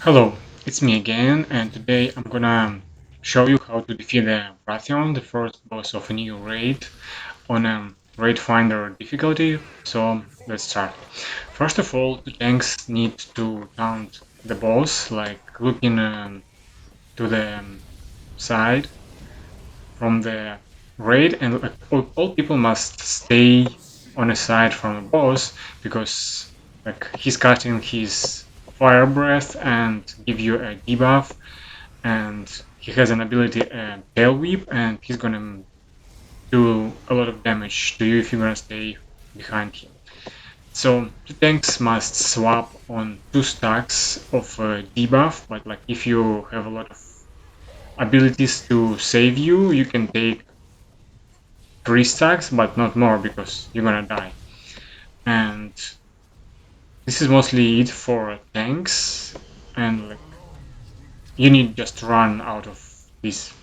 Hello, it's me again, and today I'm gonna show you how to defeat the Wrathion, the first boss of a new raid, on a raid finder difficulty. So let's start. First of all, the tanks need to taunt the boss, like looking to the side from the raid, and like, all people must stay on a side from the boss because like he's casting his fire breath and give you a debuff, and he has an ability tail whip, and he's gonna do a lot of damage to you if you're gonna stay behind him. So the tanks must swap on two stacks of debuff, but like if you have a lot of abilities to save you, you can take three stacks, but not more because you're gonna die. And this is mostly it for tanks, and like you need just to run out of this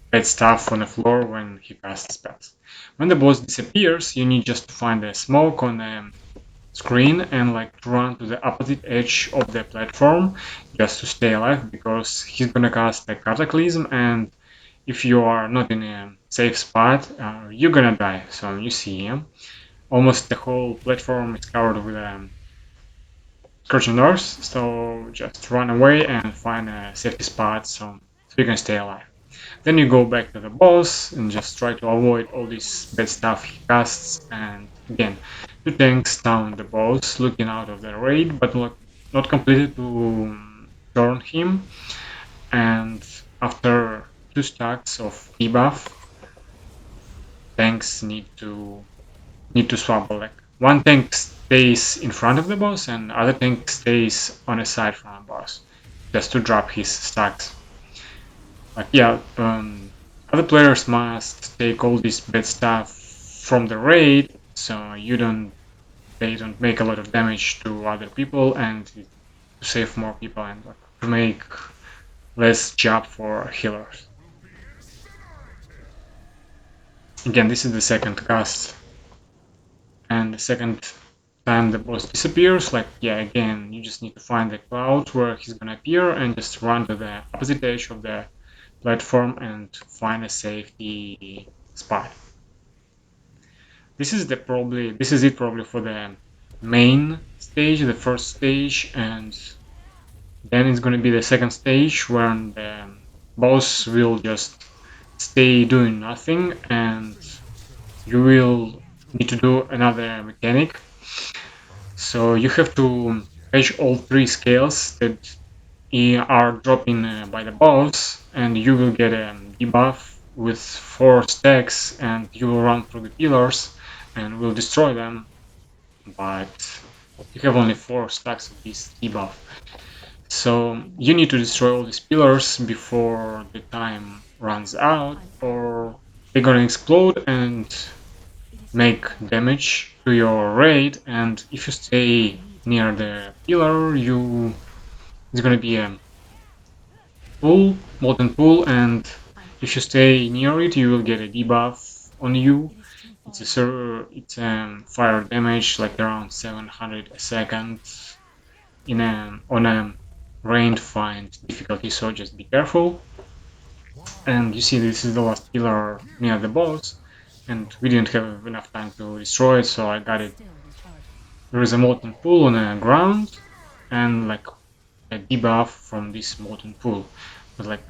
bad stuff on the floor when he casts spells. When the boss disappears, you need just to find a smoke on the screen and like to run to the opposite edge of the platform just to stay alive because he's gonna cast a cataclysm, and if you are not in a safe spot, you're gonna die. So you see him. Almost the whole platform is covered with scorching earth, so just run away and find a safety spot so you can stay alive. Then you go back to the boss and just try to avoid all this bad stuff he casts, and again, two tanks down the boss, looking out of the raid, but not completed to turn him, and after two stacks of debuff, tanks need to swap. Like one tank stays in front of the boss and other tank stays on a side from the boss, just to drop his stacks. Like yeah, other players must take all this bad stuff from the raid, so they don't make a lot of damage to other people, and to save more people and like, to make less job for healers. Again, this is the second cast, and the second time the boss disappears, like yeah, again, you just need to find the cloud where he's gonna appear and just run to the opposite edge of the platform and find a safety spot. This is it probably for the main stage, the first stage, and then it's gonna be the second stage where the boss will just stay doing nothing, and you will need to do another mechanic. So you have to fetch all three scales that are dropping by the boss, and you will get a debuff with 4 stacks, and you will run through the pillars and will destroy them, but you have only 4 stacks of this debuff. So you need to destroy all these pillars before the time runs out, or they're gonna explode and make damage to your raid, and if you stay near the pillar, it's gonna be a pool, molten pool, and if you stay near it, you will get a debuff on you. It's fire damage like around 700 a second on a range find difficulty, so just be careful. And you see this is the last pillar near the boss, and we didn't have enough time to destroy it, so I got it. There is a molten pool on the ground, and like a debuff from this molten pool. But like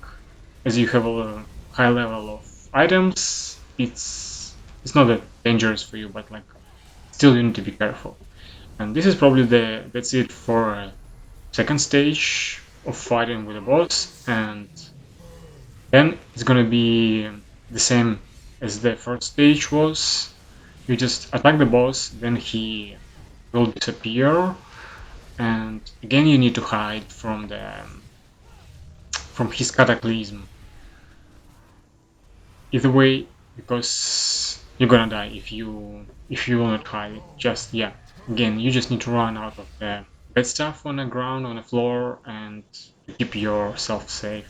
as you have a high level of items, it's not that dangerous for you, but like still you need to be careful. And this is probably that's it for second stage of fighting with the boss, and then it's gonna be the same as the first stage was. You just attack the boss, then he will disappear, and again you need to hide from his cataclysm. Either way, because you're gonna die if you will not hide it. Just yeah, again you just need to run out of the bad stuff on the ground, on the floor, and keep yourself safe.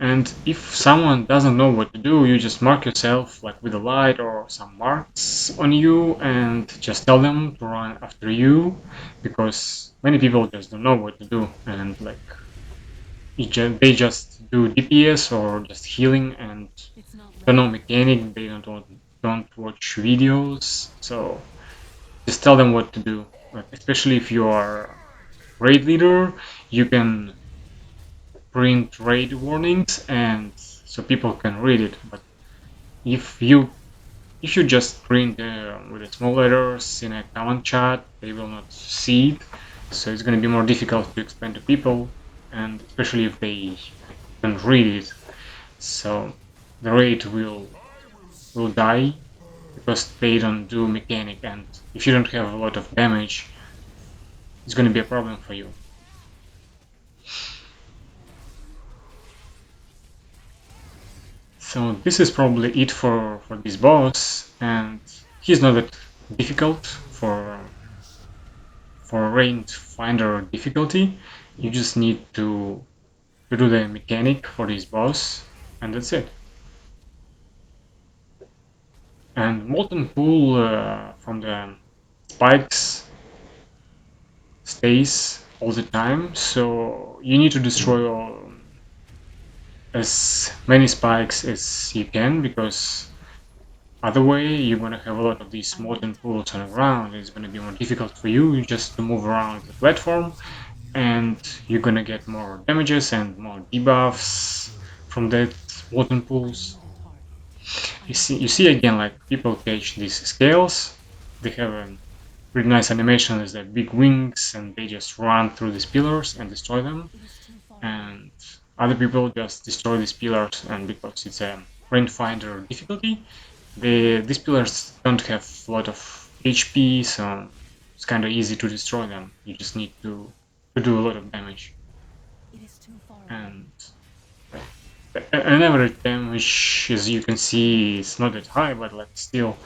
And if someone doesn't know what to do, you just mark yourself like with a light or some marks on you and just tell them to run after you, because many people just don't know what to do, and like they just do DPS or just healing and don't know mechanic, they don't watch videos, so just tell them what to do. Like, especially if you are raid leader, you can print raid warnings and so people can read it. But if you just print with the small letters in a command chat, they will not see it. So it's going to be more difficult to explain to people, and especially if they can read it. So the raid will die because they don't do mechanic, and if you don't have a lot of damage, it's going to be a problem for you. So this is probably it for this boss, and he's not that difficult for range finder difficulty. You just need to do the mechanic for this boss, and that's it. And molten pool from the spikes stays all the time, so you need to destroy as many spikes as you can, because other way you're gonna have a lot of these molten pools on the ground. It's gonna be more difficult for you just to move around the platform, and you're gonna get more damages and more debuffs from that molten pools. You see again, like people catch these scales. They have a pretty nice animation as their big wings, and they just run through these pillars and destroy them. And other people just destroy these pillars, and because it's a rangefinder difficulty, these pillars don't have a lot of HP, so it's kind of easy to destroy them. You just need to do a lot of damage. And an average damage, as you can see, is not that high, but like still,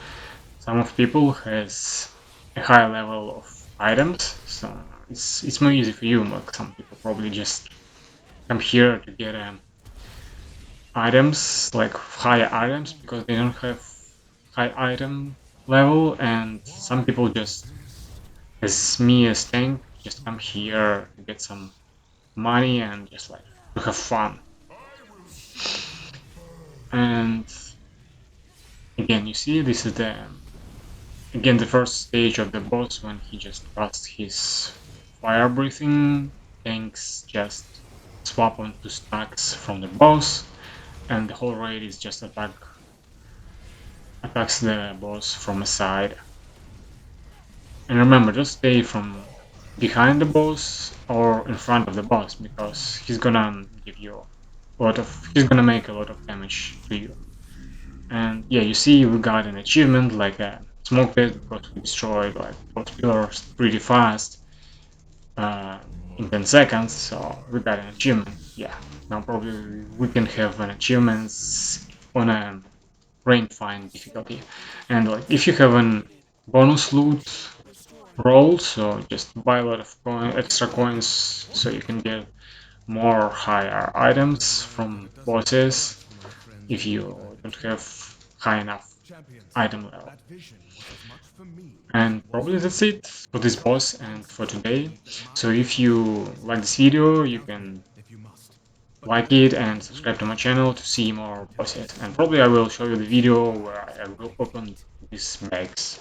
some of people has a high level of items, so it's more easy for you. Like some people probably just come here to get items, like higher items, because they don't have high item level, and some people just, as me as tank, just come here to get some money and just like to have fun. And again, you see, this is the first stage of the boss when he just passed his fire breathing. Tanks just swap onto stacks from the boss, and the whole raid is just attacks the boss from a side. And remember, just stay from behind the boss or in front of the boss, because he's gonna give you he's gonna make a lot of damage to you. And yeah, you see we got an achievement like a smoke test, because we destroyed like both pillars pretty fast uh, in 10 seconds, so we got an achievement. Yeah, now probably we can have an achievements on a range find difficulty. And like if you have an bonus loot roll, so just buy a lot of extra coins so you can get more higher items from bosses if you don't have high enough item level. And probably that's it for this boss and for today. So if you like this video, you can like it and subscribe to my channel to see more bosses. And probably I will show you the video where I will open these bags.